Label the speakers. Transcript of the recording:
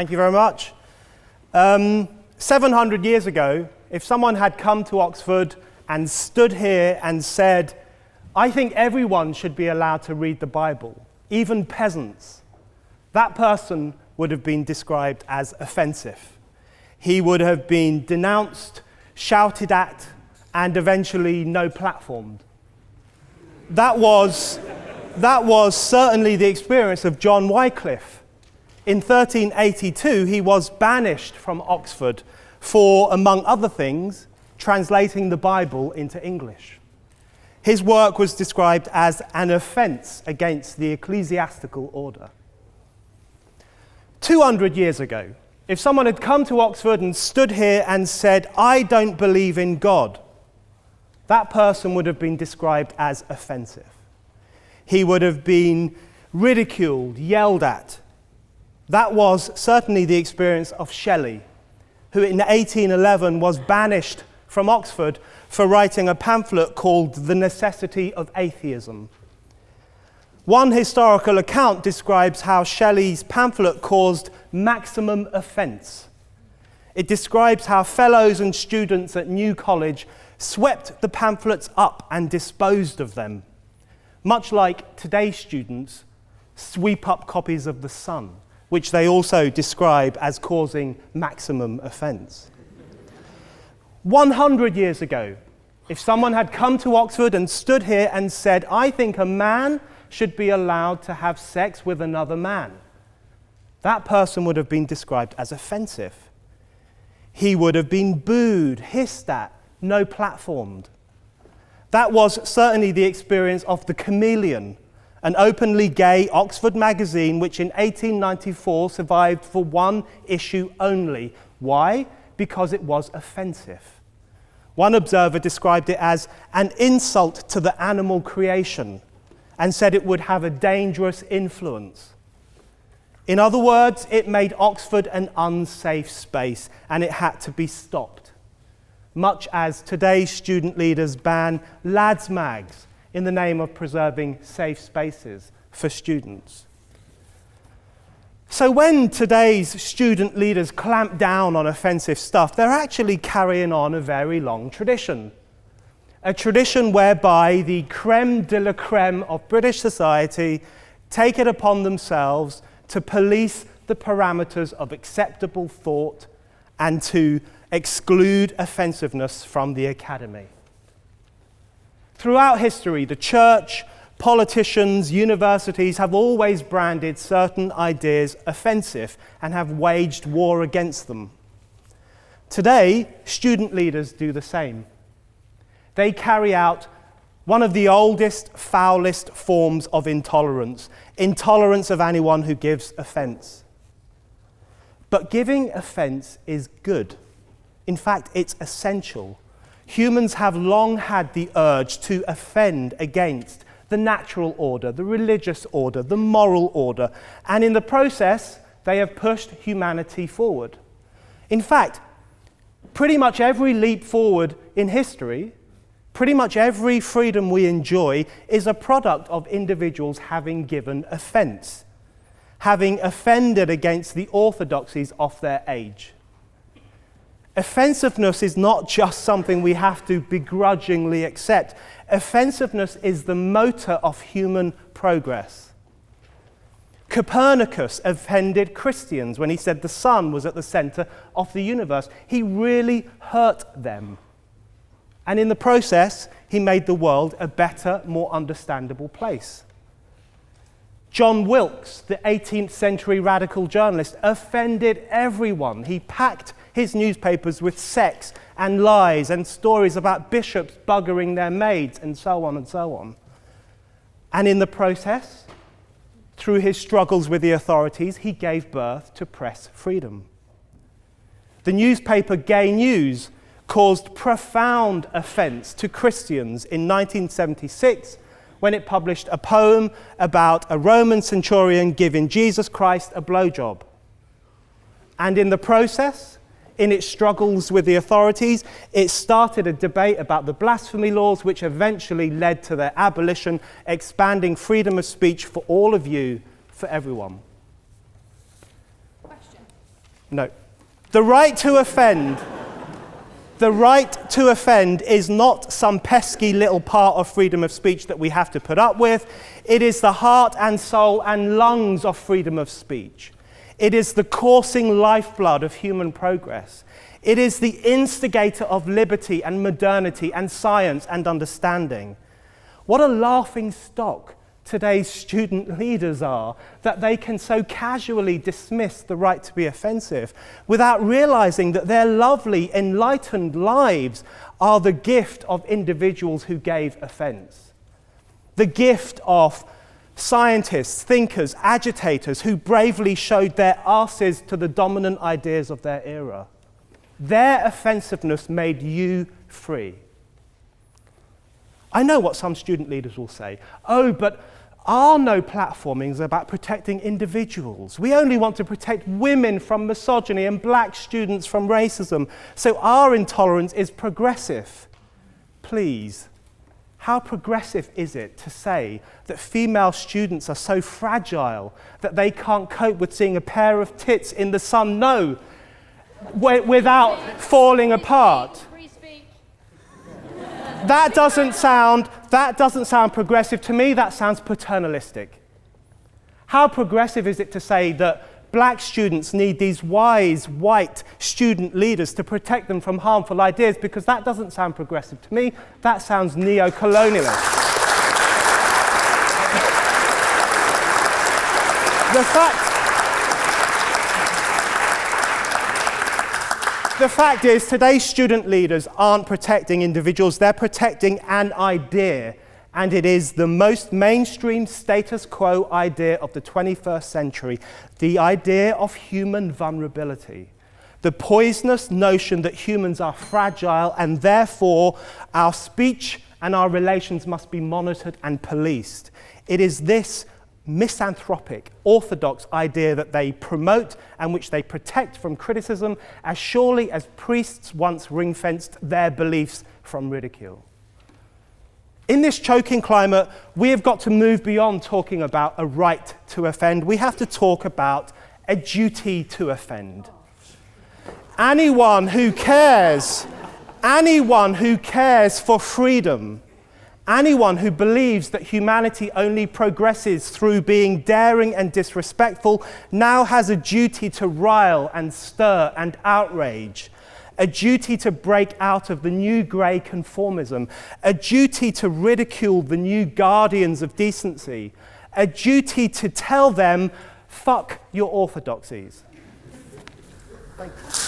Speaker 1: Thank you very much. 700 years ago, if someone had come to Oxford and stood here and said, I think everyone should be allowed to read the Bible, even peasants, that person would have been described as offensive. He would have been denounced, shouted at, and eventually no-platformed. That was certainly the experience of John Wycliffe. In 1382, he was banished from Oxford for, among other things, translating the Bible into English. His work was described as an offense against the ecclesiastical order. 200 years ago, if someone had come to Oxford and stood here and said, I don't believe in God, that person would have been described as offensive. He would have been ridiculed, yelled at. That was certainly the experience of Shelley, who in 1811 was banished from Oxford for writing a pamphlet called The Necessity of Atheism. One historical account describes how Shelley's pamphlet caused maximum offence. It describes how fellows and students at New College swept the pamphlets up and disposed of them, much like today's students sweep up copies of The Sun, which they also describe as causing maximum offence. 100 years ago, if someone had come to Oxford and stood here and said, I think a man should be allowed to have sex with another man, that person would have been described as offensive. He would have been booed, hissed at, no-platformed. That was certainly the experience of The Chameleon, an openly gay Oxford magazine which in 1894 survived for one issue only. Why? Because it was offensive. One observer described it as an insult to the animal creation and said it would have a dangerous influence. In other words, it made Oxford an unsafe space and it had to be stopped. Much as today's student leaders ban lads' mags in the name of preserving safe spaces for students. So when today's student leaders clamp down on offensive stuff, they're actually carrying on a very long tradition. A tradition whereby the creme de la creme of British society take it upon themselves to police the parameters of acceptable thought and to exclude offensiveness from the academy. Throughout history, the church, politicians, universities have always branded certain ideas offensive and have waged war against them. Today, student leaders do the same. They carry out one of the oldest, foulest forms of intolerance of anyone who gives offense. But giving offense is good. In fact, it's essential. Humans have long had the urge to offend against the natural order, the religious order, the moral order, and in the process, they have pushed humanity forward. In fact, pretty much every leap forward in history, pretty much every freedom we enjoy is a product of individuals having given offense, having offended against the orthodoxies of their age. Offensiveness is not just something we have to begrudgingly accept. Offensiveness is the motor of human progress. Copernicus offended Christians when he said the sun was at the center of the universe. He really hurt them. And in the process, he made the world a better, more understandable place. John Wilkes, the 18th century radical journalist, offended everyone. He packed his newspapers with sex and lies and stories about bishops buggering their maids and so on and so on. And in the process, through his struggles with the authorities, he gave birth to press freedom. The newspaper Gay News caused profound offense to Christians in 1976 when it published a poem about a Roman centurion giving Jesus Christ a blowjob. And in the process, in its struggles with the authorities, it started a debate about the blasphemy laws, which eventually led to their abolition, expanding freedom of speech for all of you, for everyone.
Speaker 2: Question.
Speaker 1: No. The right to offend. The right to offend is not some pesky little part of freedom of speech that we have to put up with. It is the heart and soul and lungs of freedom of speech. It is the coursing lifeblood of human progress. It is the instigator of liberty and modernity and science and understanding. What a laughing stock today's student leaders are, that they can so casually dismiss the right to be offensive without realizing that their lovely, enlightened lives are the gift of individuals who gave offense. The gift of scientists, thinkers, agitators who bravely showed their asses to the dominant ideas of their era. Their offensiveness made you free. I know what some student leaders will say. Oh, but our no platforming is about protecting individuals. We only want to protect women from misogyny and black students from racism. So our intolerance is progressive. Please, how progressive is it to say that female students are so fragile that they can't cope with seeing a pair of tits in the sun? No, without falling apart. That doesn't sound progressive to me. That sounds paternalistic. How progressive is it to say that black students need these wise, white student leaders to protect them from harmful ideas? Because that doesn't sound progressive to me. That sounds neo-colonialist. The fact is, today's student leaders aren't protecting individuals, they're protecting an idea. And it is the most mainstream status quo idea of the 21st century, the idea of human vulnerability. The poisonous notion that humans are fragile and therefore our speech and our relations must be monitored and policed. It is this misanthropic, orthodox idea that they promote and which they protect from criticism as surely as priests once ring-fenced their beliefs from ridicule. In this choking climate, we have got to move beyond talking about a right to offend. We have to talk about a duty to offend. Anyone who cares for freedom, anyone who believes that humanity only progresses through being daring and disrespectful now has a duty to rile and stir and outrage, a duty to break out of the new grey conformism, a duty to ridicule the new guardians of decency, a duty to tell them, fuck your orthodoxies. Thank you.